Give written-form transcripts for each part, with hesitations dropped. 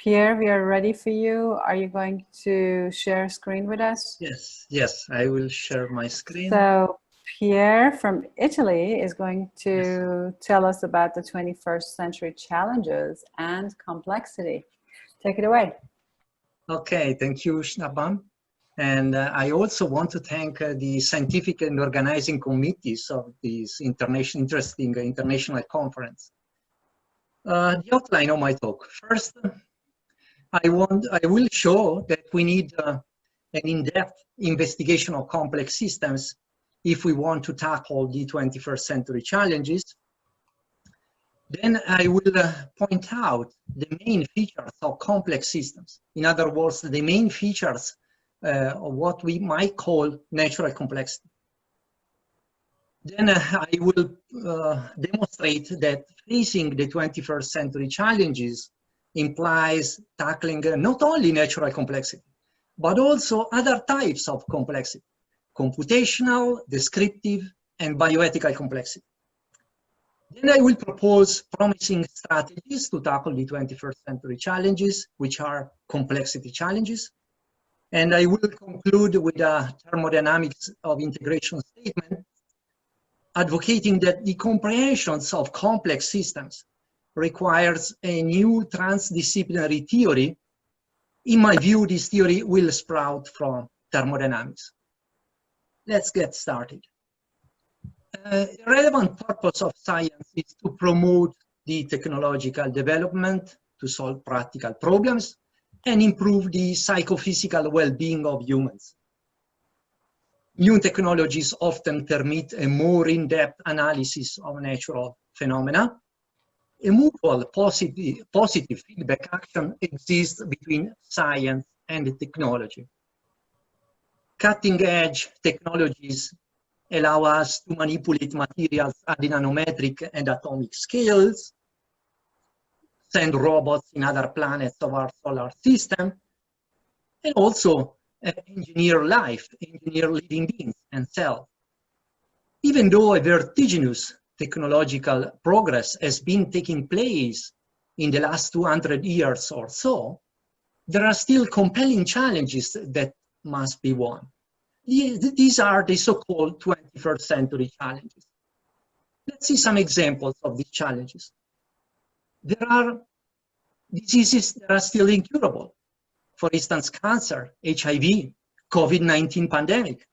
Pierre, we are ready for you. Are you going to share screen with us? Yes, I will share my screen. So Pierre from Italy is going to tell us about the 21st century challenges and complexity. Take it away. Okay, thank you, Shnaban. And I also want to thank the scientific and organizing committees of this interesting international conference. The outline of my talk. First, I will show that we need an in-depth investigation of complex systems if we want to tackle the 21st century challenges. Then I will point out the main features of complex systems. In other words, the main features of what we might call natural complexity. Then I will demonstrate that facing the 21st century challenges implies tackling not only natural complexity, but also other types of complexity: computational, descriptive, and bioethical complexity. Then I will propose promising strategies to tackle the 21st century challenges, which are complexity challenges. And I will conclude with a thermodynamics of integration statement, advocating that the comprehensions of complex systems requires a new transdisciplinary theory. In my view, this theory will sprout from thermodynamics. Let's get started. The relevant purpose of science is to promote the technological development to solve practical problems and improve the psychophysical well-being of humans. New technologies often permit a more in-depth analysis of natural phenomena. A mutual positive feedback action exists between science and technology. Cutting-edge technologies allow us to manipulate materials at the nanometric and atomic scales, send robots in other planets of our solar system, and also engineer life, engineer living beings and cells. Even though a vertiginous technological progress has been taking place in the last 200 years or so, there are still compelling challenges that must be won. These are the so-called 21st century challenges. Let's see some examples of these challenges. There are diseases that are still incurable. For instance, cancer, HIV, COVID-19 pandemic.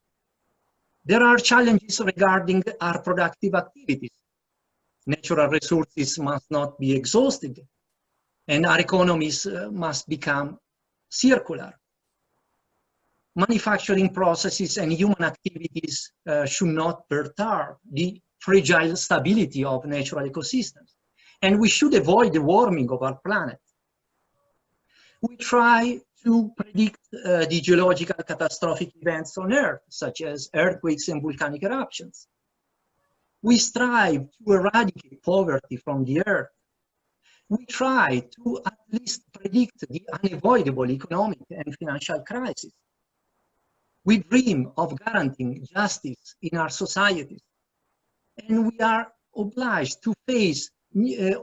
There are challenges regarding our productive activities. Natural resources must not be exhausted, and our economies must become circular. Manufacturing processes and human activities should not perturb the fragile stability of natural ecosystems. And we should avoid the warming of our planet. We try to predict the geological catastrophic events on Earth, such as earthquakes and volcanic eruptions. We strive to eradicate poverty from the Earth. We try to at least predict the unavoidable economic and financial crisis. We dream of guaranteeing justice in our societies. And we are obliged to face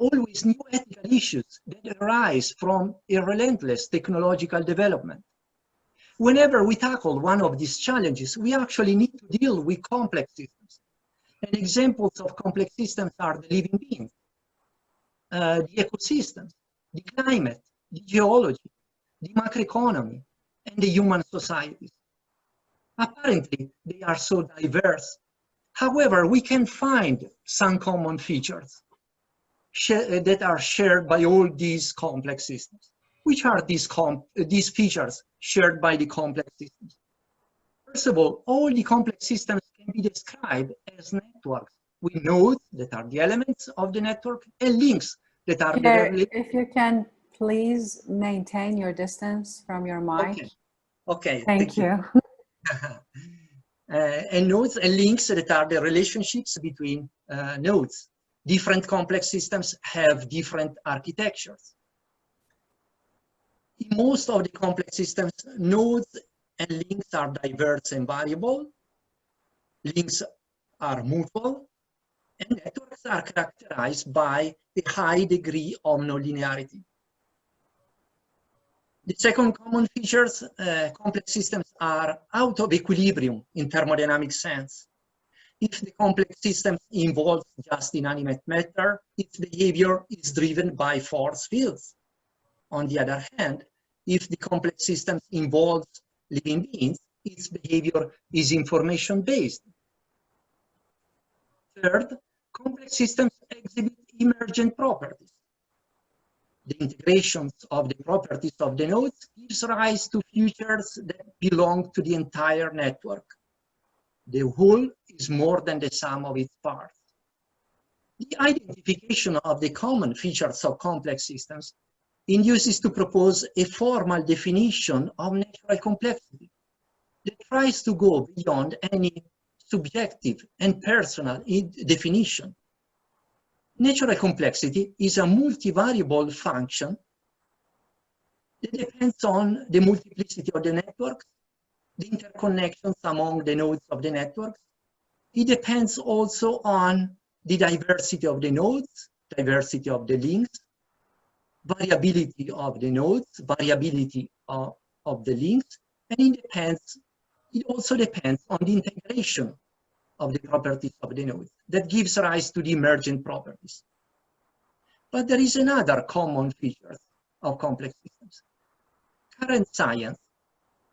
always new ethical issues that arise from a relentless technological development. Whenever we tackle one of these challenges, we actually need to deal with complex systems. And examples of complex systems are the living beings, the ecosystems, the climate, the geology, the macroeconomy, and the human societies. Apparently, they are so diverse. However, we can find some common features that are shared by all these complex systems. Which are these features shared by the complex systems? First of all the complex systems can be described as networks with nodes that are the elements of the network and links that are the... If you can please maintain your distance from your mic. Okay. Thank you. And nodes and links that are the relationships between nodes. Different complex systems have different architectures. In most of the complex systems, nodes and links are diverse and variable. Links are mutual, and networks are characterized by a high degree of nonlinearity. The second common features, complex systems are out of equilibrium in thermodynamic sense. If the complex system involves just inanimate matter, its behavior is driven by force fields. On the other hand, if the complex system involves living beings, its behavior is information-based. Third, complex systems exhibit emergent properties. The integrations of the properties of the nodes gives rise to features that belong to the entire network. The whole is more than the sum of its parts. The identification of the common features of complex systems induces to propose a formal definition of natural complexity that tries to go beyond any subjective and personal definition. Natural complexity is a multivariable function that depends on the multiplicity of the networks, the interconnections among the nodes of the networks. It depends also on the diversity of the nodes, diversity of the links, variability of the nodes, variability of the links, and it also depends on the integration of the properties of the nodes that gives rise to the emergent properties. But there is another common feature of complex systems. Current science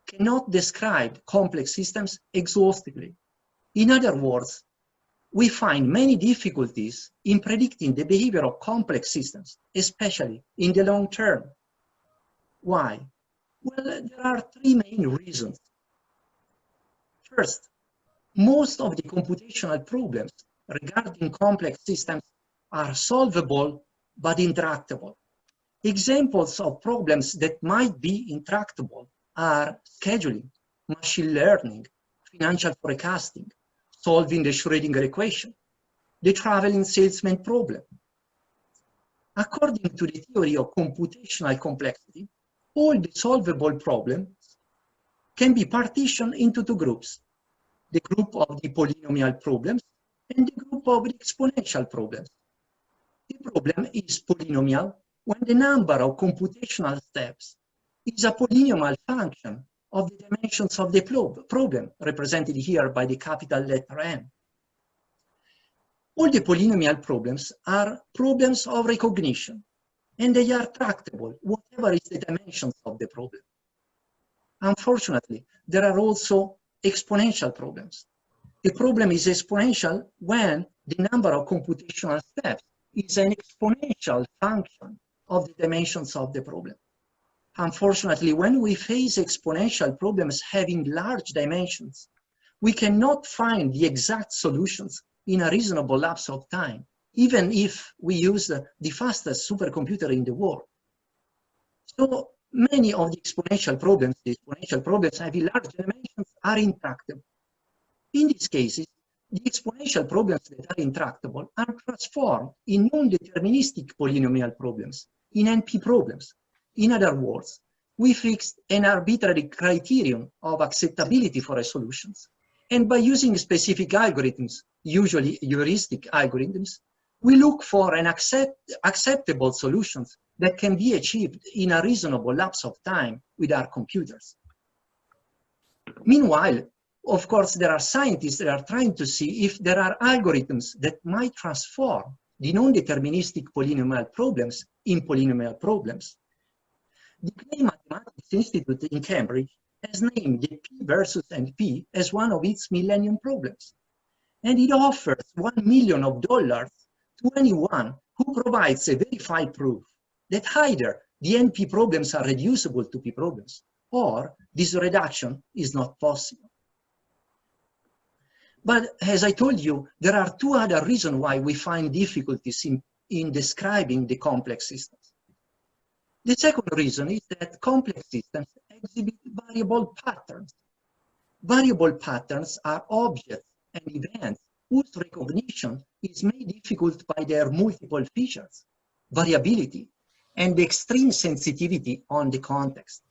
cannot describe complex systems exhaustively. In other words, we find many difficulties in predicting the behavior of complex systems, especially in the long term. Why? Well, there are three main reasons. First, most of the computational problems regarding complex systems are solvable but intractable. Examples of problems that might be intractable are scheduling, machine learning, financial forecasting, solving the Schrödinger equation, the traveling salesman problem. According to the theory of computational complexity, all the solvable problems can be partitioned into two groups: the group of the polynomial problems and the group of the exponential problems. The problem is polynomial when the number of computational steps is a polynomial function of the dimensions of the problem, represented here by the capital letter N. All the polynomial problems are problems of recognition, and they are tractable, whatever is the dimensions of the problem. Unfortunately, there are also exponential problems. The problem is exponential when the number of computational steps is an exponential function of the dimensions of the problem. Unfortunately, when we face exponential problems having large dimensions, we cannot find the exact solutions in a reasonable lapse of time, even if we use the fastest supercomputer in the world. So many of the exponential problems having large dimensions are intractable. In these cases, the exponential problems that are intractable are transformed in non-deterministic polynomial problems, in NP problems. In other words, we fixed an arbitrary criterion of acceptability for solutions. And by using specific algorithms, usually heuristic algorithms, we look for an acceptable solutions that can be achieved in a reasonable lapse of time with our computers. Meanwhile, of course, there are scientists that are trying to see if there are algorithms that might transform the non-deterministic polynomial problems in polynomial problems. The Clay Mathematics Institute in Cambridge has named the P versus NP as one of its millennium problems. And it offers $1 million to anyone who provides a verified proof that either the NP problems are reducible to P problems, or this reduction is not possible. But as I told you, there are two other reasons why we find difficulties in describing the complex systems. The second reason is that complex systems exhibit variable patterns. Variable patterns are objects and events whose recognition is made difficult by their multiple features, variability, and extreme sensitivity on the context.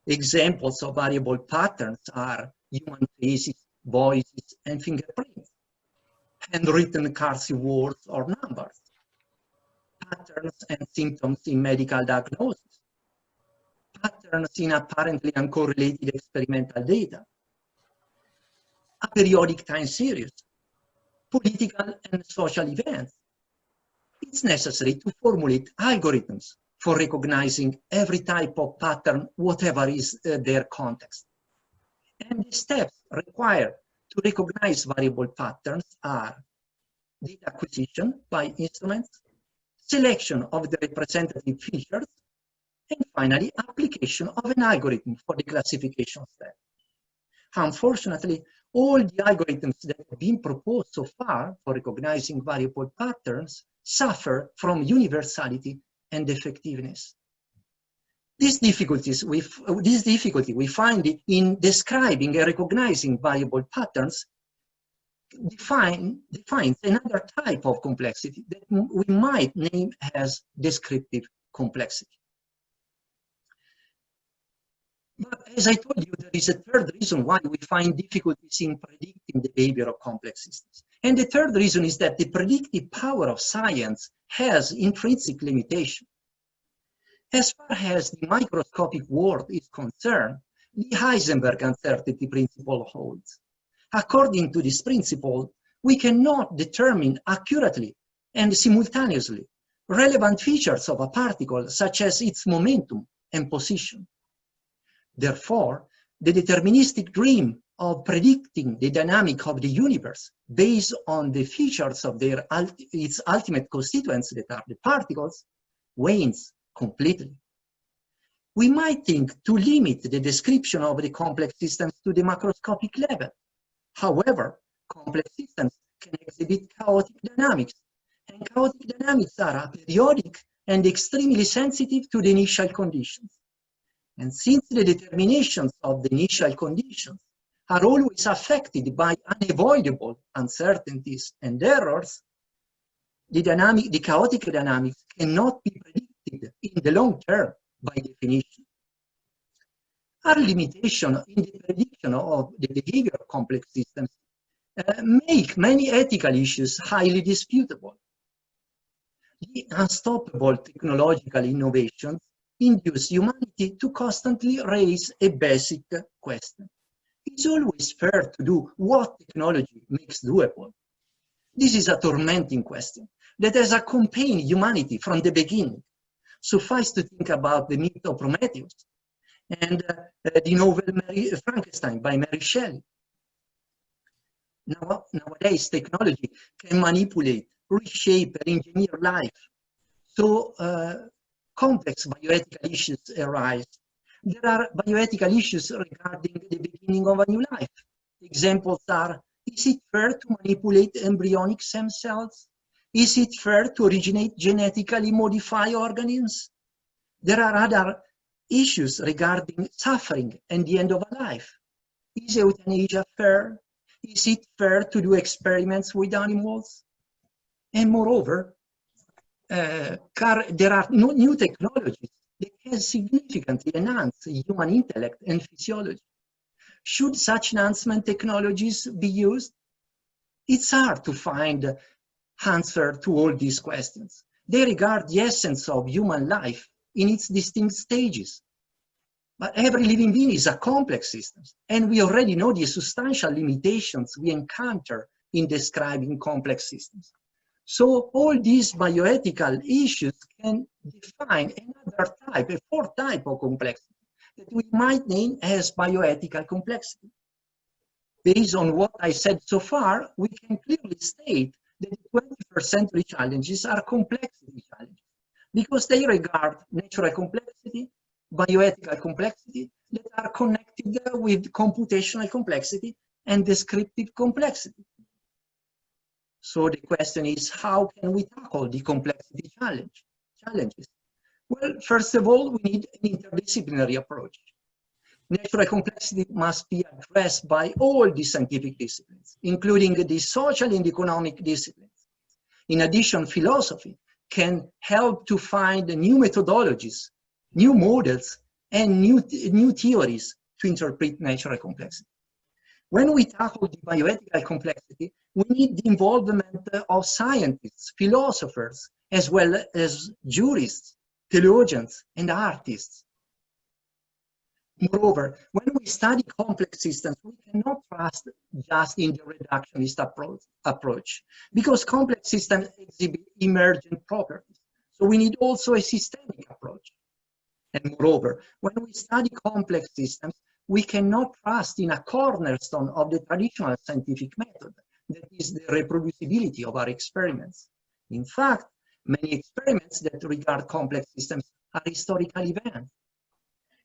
Examples of variable patterns are human faces, voices, and fingerprints, handwritten cursive words or numbers, patterns and symptoms in medical diagnosis, patterns in apparently uncorrelated experimental data, a periodic time series, political and social events. It's necessary to formulate algorithms for recognizing every type of pattern, whatever is their context. And the steps required to recognize variable patterns are data acquisition by instruments, selection of the representative features, and finally, application of an algorithm for the classification step. Unfortunately, all the algorithms that have been proposed so far for recognizing variable patterns suffer from universality and effectiveness. This difficulty we find in describing and recognizing variable patterns defines another type of complexity that we might name as descriptive complexity. But as I told you, there is a third reason why we find difficulties in predicting the behavior of complex systems. And the third reason is that the predictive power of science has intrinsic limitation. As far as the microscopic world is concerned, the Heisenberg uncertainty principle holds. According to this principle, we cannot determine accurately and simultaneously relevant features of a particle, such as its momentum and position. Therefore, the deterministic dream of predicting the dynamic of the universe based on the features of its ultimate constituents, that are the particles, wanes completely. We might think to limit the description of the complex systems to the macroscopic level. However, complex systems can exhibit chaotic dynamics, and chaotic dynamics are aperiodic and extremely sensitive to the initial conditions. And since the determinations of the initial conditions are always affected by unavoidable uncertainties and errors, the chaotic dynamics cannot be predicted in the long term by definition. Our limitation in the prediction of the behavior of complex systems make many ethical issues highly disputable. The unstoppable technological innovations induce humanity to constantly raise a basic question. It's always fair to do what technology makes doable. This is a tormenting question that has accompanied humanity from the beginning. Suffice to think about the myth of Prometheus and the novel Frankenstein by Mary Shelley. Nowadays, technology can manipulate, reshape, and engineer life. So complex bioethical issues arise. There are bioethical issues regarding the beginning of a new life. Examples are, is it fair to manipulate embryonic stem cells? Is it fair to originate genetically modified organisms? There are other issues regarding suffering and the end of a life. Is euthanasia fair? Is it fair to do experiments with animals? And moreover, there are new technologies that can significantly enhance human intellect and physiology. Should such enhancement technologies be used? It's hard to find answer to all these questions. They regard the essence of human life in its distinct stages. But every living being is a complex system, and we already know the substantial limitations we encounter in describing complex systems. So all these bioethical issues can define another type, a fourth type of complexity that we might name as bioethical complexity. Based on what I said so far, we can clearly state that the 21st century challenges are complexity challenges because they regard natural complexity, bioethical complexity that are connected with computational complexity and descriptive complexity. So the question is, how can we tackle the complexity challenges? Well, first of all, we need an interdisciplinary approach. Natural complexity must be addressed by all the scientific disciplines, including the social and economic disciplines. In addition, philosophy can help to find new methodologies, new models, and new theories to interpret natural complexity. When we tackle the bioethical complexity, we need the involvement of scientists, philosophers, as well as jurists, theologians, and artists. Moreover, when we study complex systems, we cannot trust just in the reductionist approach because complex systems exhibit emergent properties. So we need also a systemic approach. And moreover, when we study complex systems, we cannot trust in a cornerstone of the traditional scientific method, that is the reproducibility of our experiments. In fact, many experiments that regard complex systems are historical events.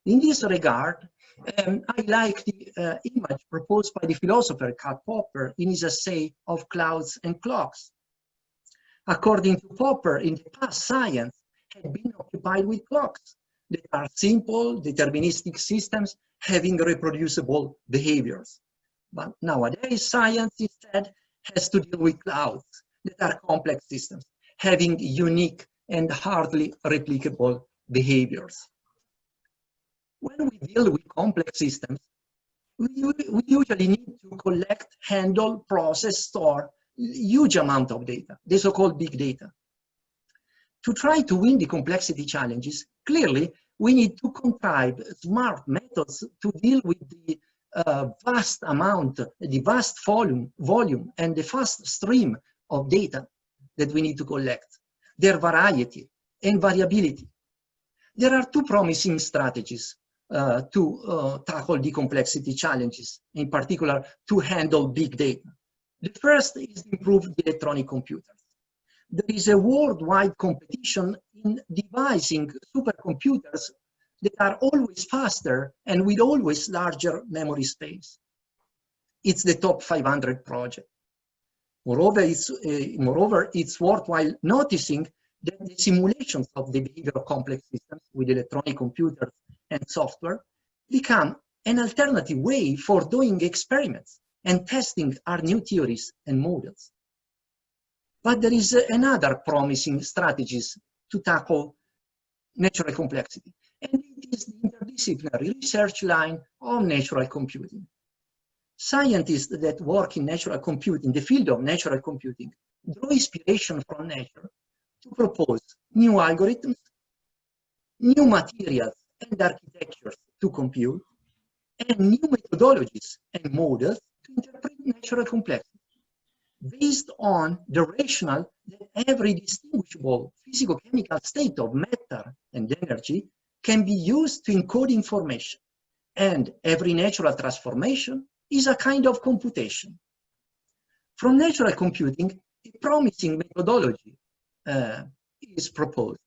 In this regard, I like the image proposed by the philosopher Karl Popper in his essay of Clouds and Clocks. According to Popper, in the past, science had been occupied with clocks that are simple, deterministic systems having reproducible behaviors. But nowadays, science instead has to deal with clouds that are complex systems having unique and hardly replicable behaviors. When we deal with complex systems, we usually need to collect, handle, process, store huge amount of data, the so-called big data. To try to win the complexity challenges, clearly, we need to contrive smart methods to deal with the vast amount, the vast volume, and the fast stream of data that we need to collect, their variety and variability. There are two promising strategies to tackle the complexity challenges, in particular to handle big data. The first is to improve the electronic computers. There is a worldwide competition in devising supercomputers that are always faster and with always larger memory space. It's the top 500 project. Moreover, it's worthwhile noticing that the simulations of the behavior of complex systems with electronic computers and software become an alternative way for doing experiments and testing our new theories and models. But there is another promising strategies to tackle natural complexity, and it is the interdisciplinary research line of natural computing. Scientists that work in natural computing, the field of natural computing, draw inspiration from nature to propose new algorithms, new materials and architectures to compute, and new methodologies and models to interpret natural complexity, based on the rationale that every distinguishable physicochemical state of matter and energy can be used to encode information, and every natural transformation is a kind of computation. From natural computing, a promising methodology is proposed.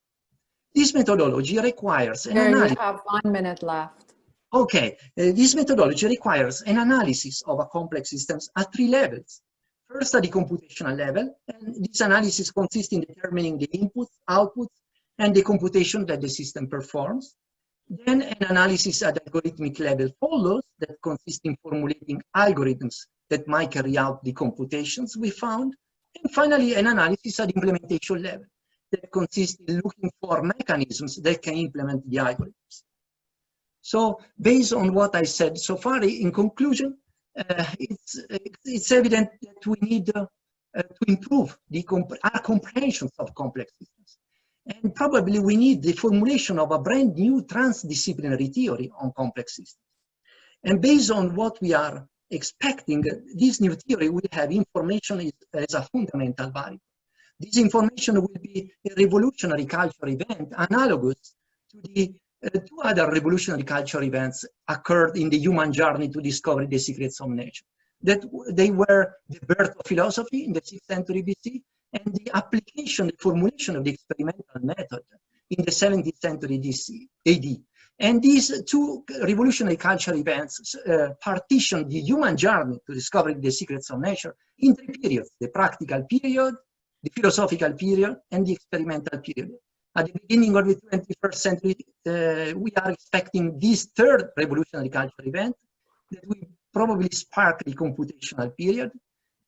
This methodology requires an analysis. You have 1 minute left. Okay, this methodology requires an analysis of a complex systems at 3 levels. First, at the computational level, and this analysis consists in determining the inputs, outputs, and the computation that the system performs. Then an analysis at algorithmic level follows, that consists in formulating algorithms that might carry out the computations we found. And finally, an analysis at implementation level, that consists in looking for mechanisms that can implement the algorithms. So based on what I said so far, in conclusion, it's evident that we need to improve our comprehensions of complex systems. And probably we need the formulation of a brand new transdisciplinary theory on complex systems. And based on what we are expecting, this new theory will have information as a fundamental value. This information will be a revolutionary cultural event analogous to the 2 other revolutionary cultural events occurred in the human journey to discover the secrets of nature. That they were the birth of philosophy in the 6th century BC and the application, the formulation of the experimental method in the 17th century AD. And these 2 revolutionary cultural events partitioned the human journey to discover the secrets of nature in 3 periods: the practical period, the philosophical period, and the experimental period. At the beginning of the 21st century, we are expecting this 3rd revolutionary cultural event that will probably spark the computational period,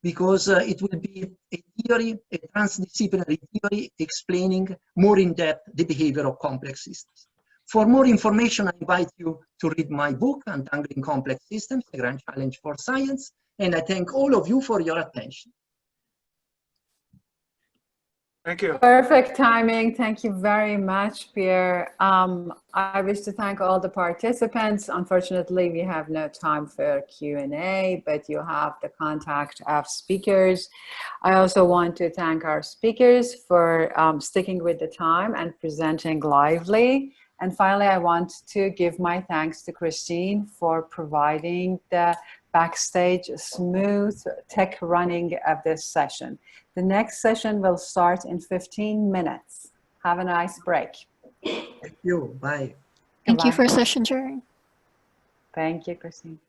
because it will be a theory, a transdisciplinary theory explaining more in depth the behavior of complex systems. For more information, I invite you to read my book, Untangling Complex Systems, A Grand Challenge for Science, and I thank all of you for your attention. Thank you. Perfect timing. Thank you very much, Pier. I wish to thank all the participants. Unfortunately, we have no time for Q&A, but you have the contact of speakers. I also want to thank our speakers for sticking with the time and presenting lively. And finally, I want to give my thanks to Christine for providing the backstage smooth tech running of this session. The next session will start in 15 minutes. Have a nice break. Thank you. Bye. Thank you Goodbye. for session sharing. Thank you, Christine.